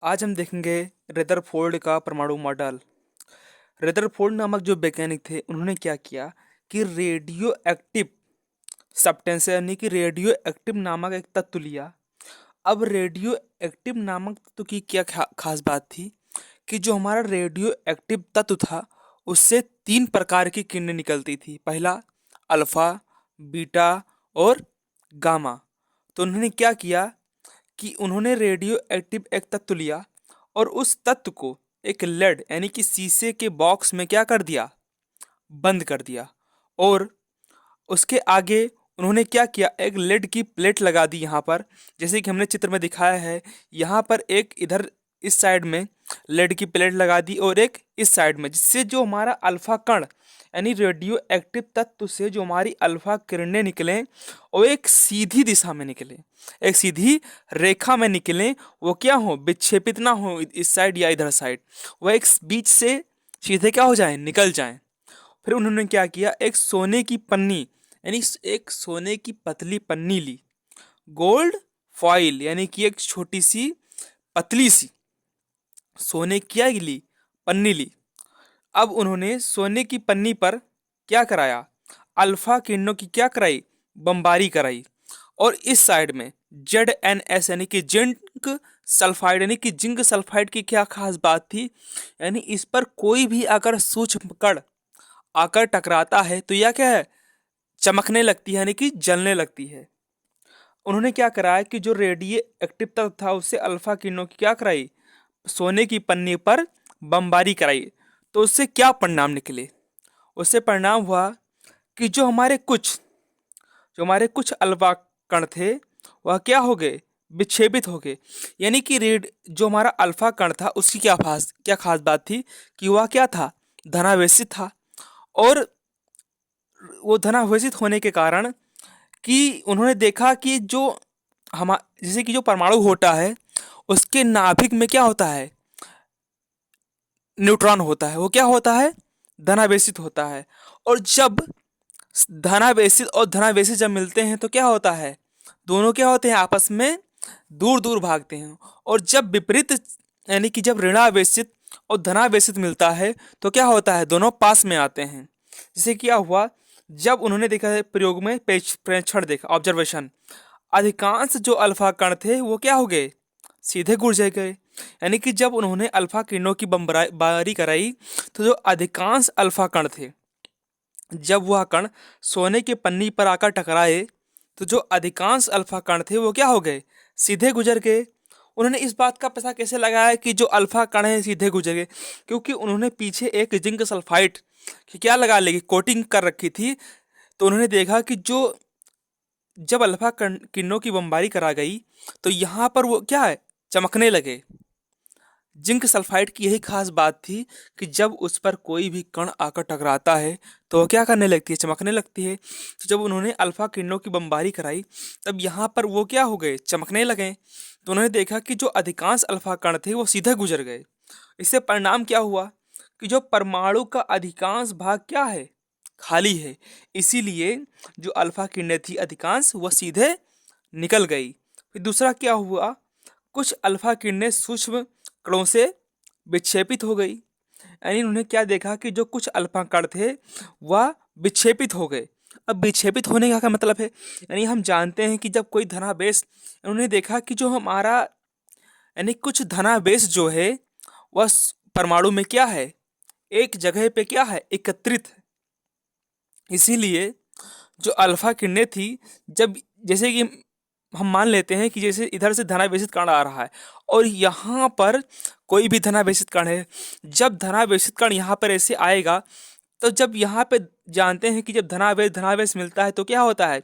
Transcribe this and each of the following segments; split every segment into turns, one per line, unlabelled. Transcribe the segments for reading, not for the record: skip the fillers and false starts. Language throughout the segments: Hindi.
आज हम देखेंगे रदरफोर्ड का परमाणु मॉडल। रदरफोर्ड नामक जो वैज्ञानिक थे उन्होंने क्या किया कि रेडियो एक्टिव सब्सटेंस यानी कि रेडियो एक्टिव नामक एक तत्व लिया। अब रेडियो एक्टिव नामक तत्व की क्या खास बात थी कि जो हमारा रेडियो एक्टिव तत्व था उससे तीन प्रकार की किरणें निकलती थी। पहला अल्फा, बीटा और गामा। तो उन्होंने क्या किया कि उन्होंने रेडियो एक्टिव एक तत्व लिया और उस तत्व को एक लेड यानी कि शीशे के बॉक्स में क्या कर दिया, बंद कर दिया। और उसके आगे उन्होंने क्या किया, एक लेड की प्लेट लगा दी यहाँ पर, जैसे कि हमने चित्र में दिखाया है। यहाँ पर एक इधर इस साइड में लेड की प्लेट लगा दी और एक इस साइड में, जिससे जो हमारा अल्फा कण यानी रेडियो एक्टिव तत्व से जो हमारी अल्फा किरणें निकलें वो एक सीधी दिशा में निकले, एक सीधी रेखा में निकलें। वो क्या हो, विक्षेपित ना हो इस साइड या इधर साइड, वो एक बीच से सीधे क्या हो जाए, निकल जाए। फिर उन्होंने क्या किया, एक सोने की पन्नी यानी एक सोने की पतली पन्नी ली, गोल्ड फॉइल यानी कि एक छोटी सी पतली सी सोने की क्या ली, पन्नी ली। अब उन्होंने सोने की पन्नी पर क्या कराया, अल्फा किरणों की क्या कराई, बमबारी कराई। और इस साइड में ZnS यानी कि जिंक सल्फाइड यानी कि जिंक सल्फाइड की क्या खास बात थी, यानी इस पर कोई भी अगर सूक्ष्म कण आकर टकराता है तो यह क्या है, चमकने लगती है यानी कि जलने लगती है। उन्होंने क्या कराया कि जो रेडियो एक्टिव तत्व था उससे अल्फा किरणों की क्या कराई, सोने की पन्नी पर बमबारी कराई। तो उससे क्या परिणाम निकले, उससे परिणाम हुआ कि जो हमारे कुछ अल्फा कण थे वह क्या हो गए, विक्षेपित हो गए। यानी कि रेड जो हमारा अल्फा कण था उसकी क्या खास बात थी कि वह क्या था, धनावेशित था। और वो धनावेशित होने के कारण कि उन्होंने देखा कि जो हम जैसे कि जो परमाणु होता है उसके नाभिक में क्या होता है, न्यूट्रॉन होता है, वो क्या होता है, धनावेशित होता है। और जब धनावेशित और धनावेशित जब मिलते हैं तो क्या होता है, दोनों क्या होते हैं, आपस में दूर दूर भागते हैं। और जब विपरीत यानी कि जब ऋणावेशित और धनावेशित मिलता है तो क्या होता है, दोनों पास में आते हैं। जैसे क्या हुआ, जब उन्होंने देखा है प्रयोग में प्रेक्षण देखा, ऑब्जर्वेशन, अधिकांश जो अल्फा कण थे वो क्या हो गए, सीधे गुजर गए। यानी कि जब उन्होंने अल्फा किरणों की बमबारी कराई तो जो अधिकांश अल्फा कण थे, जब वह कण सोने के पन्नी पर आकर टकराए तो जो अधिकांश अल्फा कण थे वो क्या हो गए, सीधे गुजर गए। उन्होंने इस बात का पता कैसे लगाया कि जो अल्फा कण है सीधे गुजर गए, क्योंकि उन्होंने पीछे एक जिंक सल्फाइड की क्या लगा लेगी, कोटिंग कर रखी थी। तो उन्होंने देखा कि जो जब अल्फा किरणों की बमबारी करा गई तो यहाँ पर वो क्या है, चमकने लगे। जिंक सल्फाइड की यही खास बात थी कि जब उस पर कोई भी कण आकर टकराता है तो वो क्या करने लगती है, चमकने लगती है। तो जब उन्होंने अल्फा किरणों की बमबारी कराई तब यहाँ पर वो क्या हो गए, चमकने लगे। तो उन्होंने देखा कि जो अधिकांश अल्फा कण थे वो सीधे गुजर गए। इससे परिणाम क्या हुआ कि जो परमाणु का अधिकांश भाग क्या है, खाली है। इसीलिए जो अल्फा किरणें थी अधिकांश वह सीधे निकल गई। फिर दूसरा क्या हुआ, कुछ अल्फा किरणें सूक्ष्म कणों से विक्षेपित हो गई। यानी उन्होंने क्या देखा कि जो कुछ अल्फा कण थे वह विक्षेपित हो गए। अब विक्षेपित होने का क्या मतलब है, यानी हम जानते हैं कि जब कोई धनावेश, उन्होंने देखा कि जो हमारा यानी कुछ धनावेश जो है वह परमाणु में क्या है, एक जगह पे क्या है, एकत्रित है। इसीलिए जो अल्फा किरणें थी, जब जैसे कि हम मान लेते हैं कि जैसे इधर से धनावेशित कण आ रहा है और यहाँ पर कोई भी धनावेशित कण है, जब धनावेशित कण यहाँ पर ऐसे आएगा तो जब यहाँ पे जानते हैं कि जब धनावेश धनावेश मिलता है तो क्या होता है,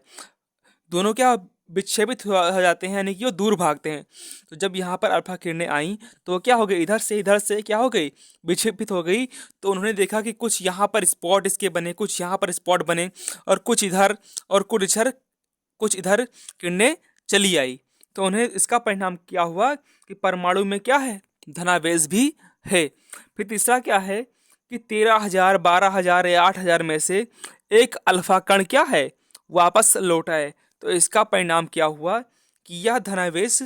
दोनों क्या विक्षेपित हो जाते हैं, यानी कि वो दूर भागते हैं। तो जब यहाँ पर अल्फा किरणें आई तो वो क्या हो गई, इधर से क्या हो गई, विक्षेपित हो गई। तो उन्होंने देखा कि कुछ यहाँ पर स्पॉट इसके बने, कुछ यहाँ पर स्पॉट बने और कुछ इधर और कुछ इधर किरणें चली आई। तो उन्हें इसका परिणाम क्या हुआ कि परमाणु में क्या है, धनावेश भी है। फिर तीसरा क्या है कि 13,000 12,000 या 8,000 में से एक अल्फा कण क्या है, वापस लौट आए। तो इसका परिणाम क्या हुआ कि यह धनावेश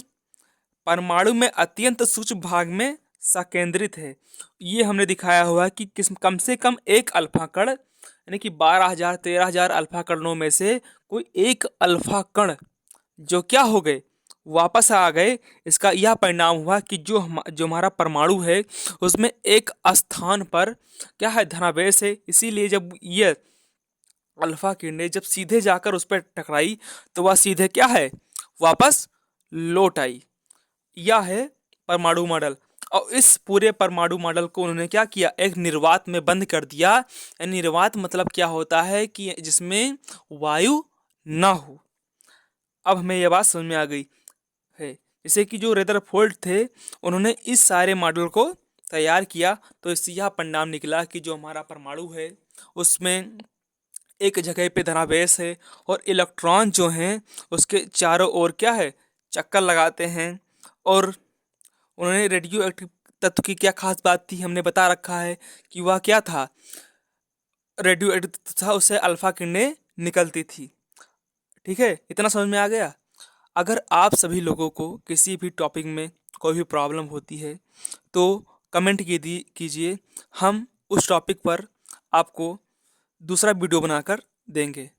परमाणु में अत्यंत सूक्ष्म भाग में संकेंद्रित है। ये हमने दिखाया हुआ कि किस कम से कम एक अल्फा कण यानी कि 12,000 13,000 अल्फा कणों में से कोई एक अल्फा कण जो क्या हो गए, वापस आ गए। इसका यह परिणाम हुआ कि जो हमारा परमाणु है उसमें एक स्थान पर क्या है, धनावेश है। इसीलिए जब ये अल्फा किरणें जब सीधे जाकर उस पर टकराई तो वह सीधे क्या है, वापस लौट आई। यह है परमाणु मॉडल। और इस पूरे परमाणु मॉडल को उन्होंने क्या किया, एक निर्वात में बंद कर दिया। निर्वात मतलब क्या होता है कि जिसमें वायु ना हो। अब हमें यह बात समझ में आ गई है। जैसे कि जो रेदरफोर्ड थे उन्होंने इस सारे मॉडल को तैयार किया, तो इससे यह परिणाम निकला कि जो हमारा परमाणु है उसमें एक जगह पे धनावेश है और इलेक्ट्रॉन जो हैं उसके चारों ओर क्या है, चक्कर लगाते हैं। और उन्होंने रेडियो एक्टिव तत्व की क्या खास बात थी, हमने बता रखा है कि वह क्या था, रेडियो एक्टिव था, उससे अल्फा किरणें निकलती थी। ठीक है, इतना समझ में आ गया। अगर आप सभी लोगों को किसी भी टॉपिक में कोई भी प्रॉब्लम होती है तो कमेंट कीजिए, हम उस टॉपिक पर आपको दूसरा वीडियो बनाकर देंगे।